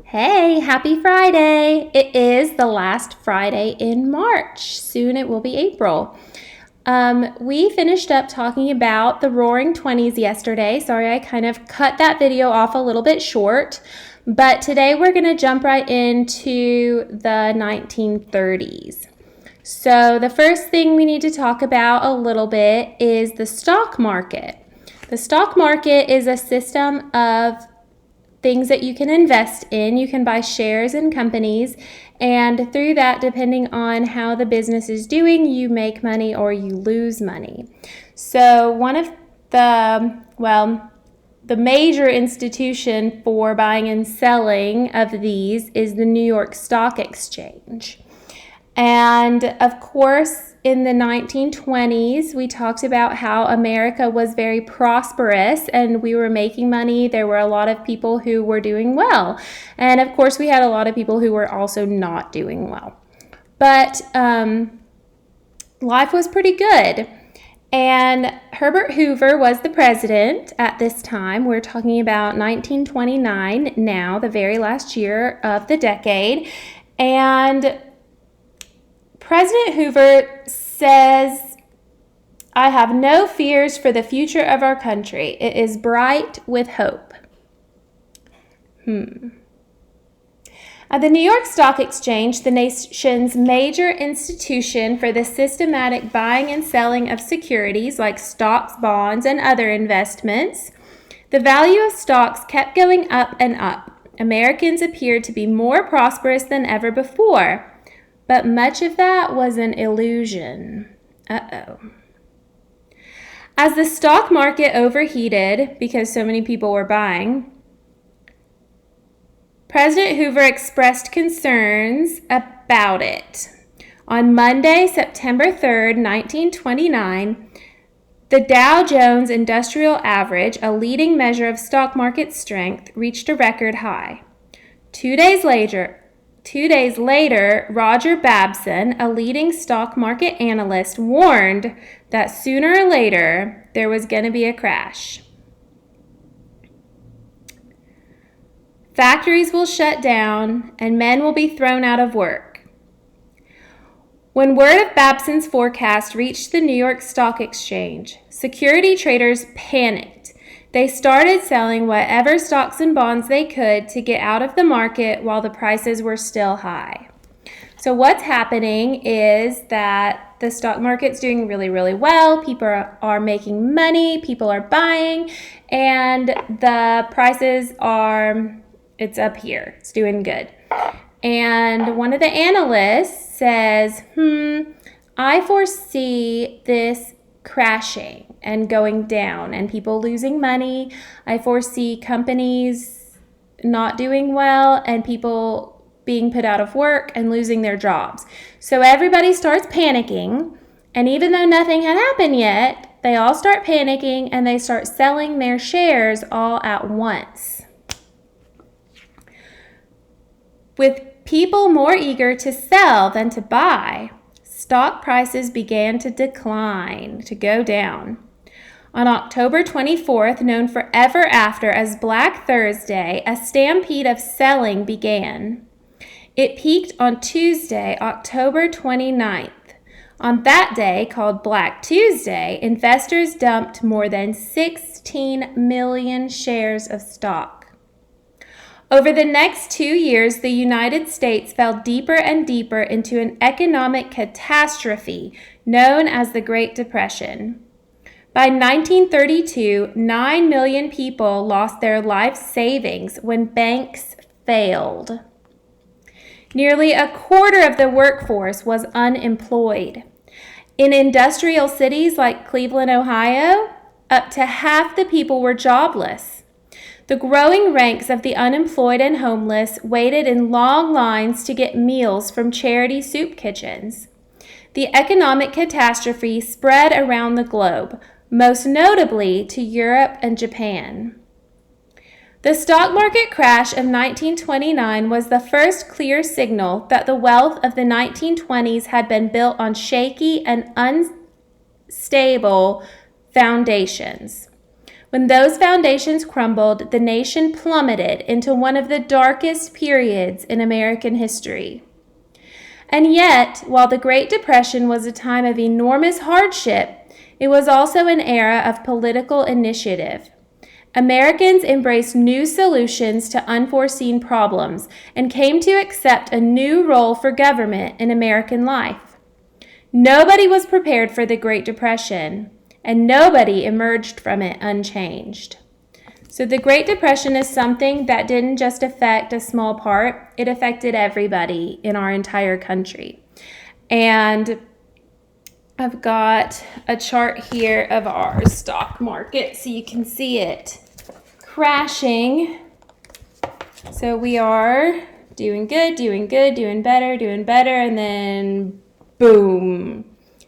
Hey, happy Friday! It is the last Friday in March. Soon it will be April. We finished up talking about the Roaring Twenties yesterday. Sorry, I kind of cut that video off a little bit short. But today we're going to jump right into the 1930s. So the first thing we need to talk about a little bit is the stock market. The stock market is a system of things that you can invest in. You can buy shares in companies, and through that, depending on how the business is doing, you make money or you lose money. So one of the major institution for buying and selling of these is the New York Stock Exchange. And of course, in the 1920s, we talked about how America was very prosperous and we were making money. There were a lot of people who were doing well. And of course, we had a lot of people who were also not doing well. But life was pretty good. And Herbert Hoover was the president at this time. We're talking about 1929 now, the very last year of the decade. And President Hoover says, "I have no fears for the future of our country. It is bright with hope." At the New York Stock Exchange, the nation's major institution for the systematic buying and selling of securities like stocks, bonds, and other investments, the value of stocks kept going up and up. Americans appeared to be more prosperous than ever before. But much of that was an illusion. As the stock market overheated because so many people were buying, President Hoover expressed concerns about it. On Monday, September 3rd, 1929, the Dow Jones Industrial Average, a leading measure of stock market strength, reached a record high. 2 days later, Roger Babson, a leading stock market analyst, warned that sooner or later there was going to be a crash. Factories will shut down and men will be thrown out of work. When word of Babson's forecast reached the New York Stock Exchange, security traders panicked. They started selling whatever stocks and bonds they could to get out of the market while the prices were still high. So what's happening is that the stock market's doing really, really well. People are making money, people are buying, and the prices it's up here. It's doing good. And one of the analysts says, I foresee this crashing and going down and people losing money. I foresee companies not doing well and people being put out of work and losing their jobs. So everybody starts panicking, and even though nothing had happened yet, they all start panicking and they start selling their shares all at once. With people more eager to sell than to buy, stock prices began to decline, to go down. On October 24th, known forever after as Black Thursday, a stampede of selling began. It peaked on Tuesday, October 29th. On that day, called Black Tuesday, investors dumped more than 16 million shares of stock. Over the next 2 years, the United States fell deeper and deeper into an economic catastrophe known as the Great Depression. By 1932, 9 million people lost their life savings when banks failed. Nearly a quarter of the workforce was unemployed. In industrial cities like Cleveland, Ohio, up to half the people were jobless. The growing ranks of the unemployed and homeless waited in long lines to get meals from charity soup kitchens. The economic catastrophe spread around the globe, most notably to Europe and Japan. The stock market crash of 1929 was the first clear signal that the wealth of the 1920s had been built on shaky and unstable foundations. When those foundations crumbled, the nation plummeted into one of the darkest periods in American history. And yet, while the Great Depression was a time of enormous hardship, it was also an era of political initiative. Americans embraced new solutions to unforeseen problems and came to accept a new role for government in American life. Nobody was prepared for the Great Depression, and nobody emerged from it unchanged. So the Great Depression is something that didn't just affect a small part, it affected everybody in our entire country. And I've got a chart here of our stock market so you can see it crashing. So we are doing good, doing better, and then boom,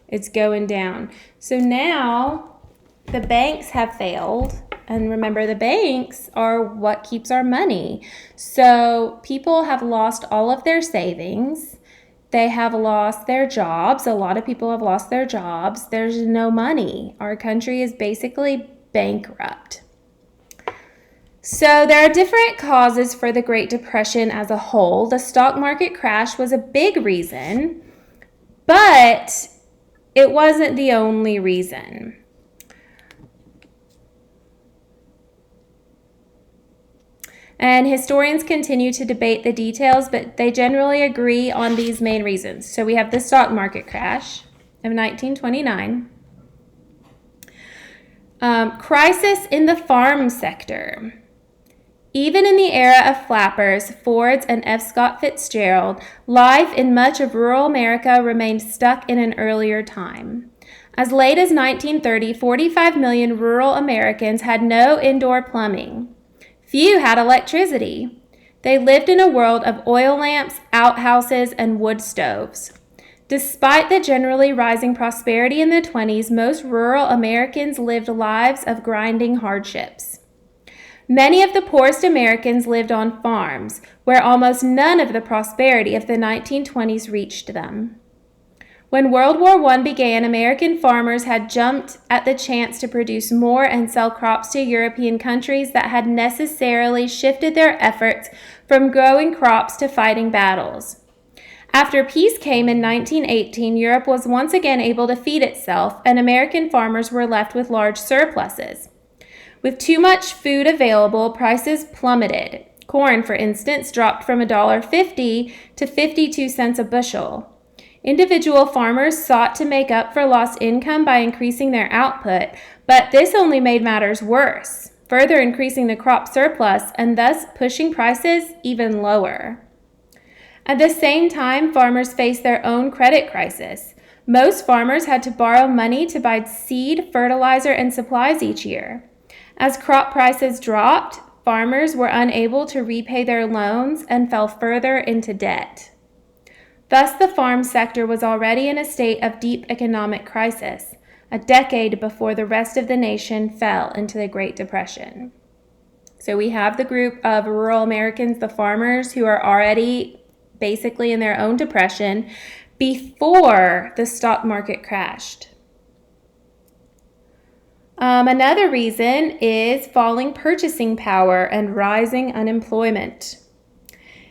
it's going down. So now the banks have failed. And remember, the banks are what keeps our money. So people have lost all of their savings. They have lost their jobs. A lot of people have lost their jobs. There's no money. Our country is basically bankrupt. So there are different causes for the Great Depression as a whole. The stock market crash was a big reason, but it wasn't the only reason. And historians continue to debate the details, but they generally agree on these main reasons. So we have the stock market crash of 1929. Crisis in the farm sector. Even in the era of flappers, Fords, and F. Scott Fitzgerald, life in much of rural America remained stuck in an earlier time. As late as 1930, 45 million rural Americans had no indoor plumbing. Few had electricity. They lived in a world of oil lamps, outhouses, and wood stoves. Despite the generally rising prosperity in the 20s, most rural Americans lived lives of grinding hardships. Many of the poorest Americans lived on farms, where almost none of the prosperity of the 1920s reached them. When World War I began, American farmers had jumped at the chance to produce more and sell crops to European countries that had necessarily shifted their efforts from growing crops to fighting battles. After peace came in 1918, Europe was once again able to feed itself, and American farmers were left with large surpluses. With too much food available, prices plummeted. Corn, for instance, dropped from $1.50 to 52 cents a bushel. Individual farmers sought to make up for lost income by increasing their output, but this only made matters worse, further increasing the crop surplus and thus pushing prices even lower. At the same time, farmers faced their own credit crisis. Most farmers had to borrow money to buy seed, fertilizer, and supplies each year. As crop prices dropped, farmers were unable to repay their loans and fell further into debt. Thus, the farm sector was already in a state of deep economic crisis, a decade before the rest of the nation fell into the Great Depression. So we have the group of rural Americans, the farmers, who are already basically in their own depression before the stock market crashed. Another reason is falling purchasing power and rising unemployment.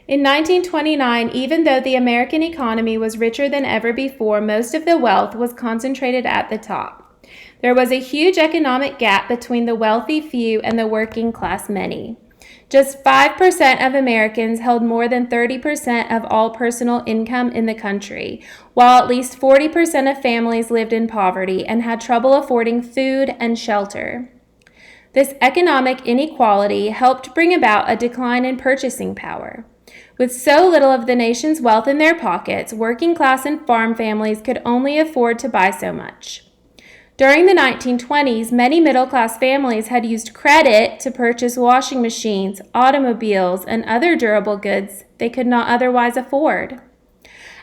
In 1929, even though the American economy was richer than ever before, most of the wealth was concentrated at the top. There was a huge economic gap between the wealthy few and the working class many. Just 5% of Americans held more than 30% of all personal income in the country, while at least 40% of families lived in poverty and had trouble affording food and shelter. This economic inequality helped bring about a decline in purchasing power. With so little of the nation's wealth in their pockets, working class and farm families could only afford to buy so much. During the 1920s, many middle-class families had used credit to purchase washing machines, automobiles, and other durable goods they could not otherwise afford.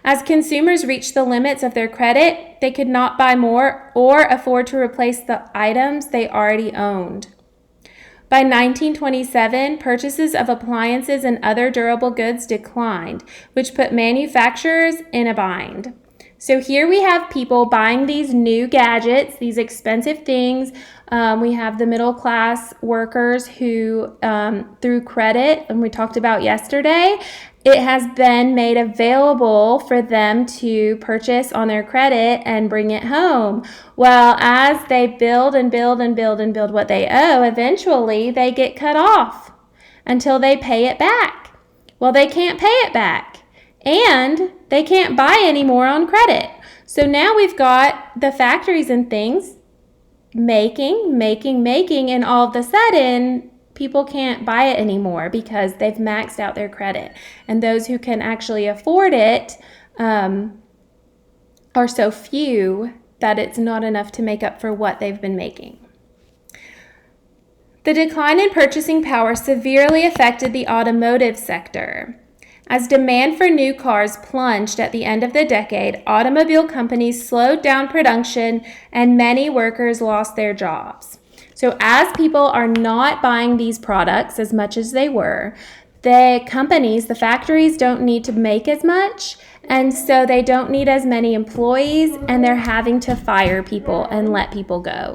As consumers reached the limits of their credit, they could not buy more or afford to replace the items they already owned. By 1927, purchases of appliances and other durable goods declined, which put manufacturers in a bind. So here we have people buying these new gadgets, these expensive things. We have the middle class workers who, through credit, and we talked about yesterday, it has been made available for them to purchase on their credit and bring it home. Well, as they build and build and build and build what they owe, eventually they get cut off until they pay it back. Well, they can't pay it back. And they can't buy any more on credit. So now we've got the factories and things making, and all of a sudden, people can't buy it anymore because they've maxed out their credit. And those who can actually afford it are so few that it's not enough to make up for what they've been making. The decline in purchasing power severely affected the automotive sector. As demand for new cars plunged at the end of the decade, automobile companies slowed down production and many workers lost their jobs. So as people are not buying these products as much as they were, the companies, the factories don't need to make as much, and so they don't need as many employees, and they're having to fire people and let people go.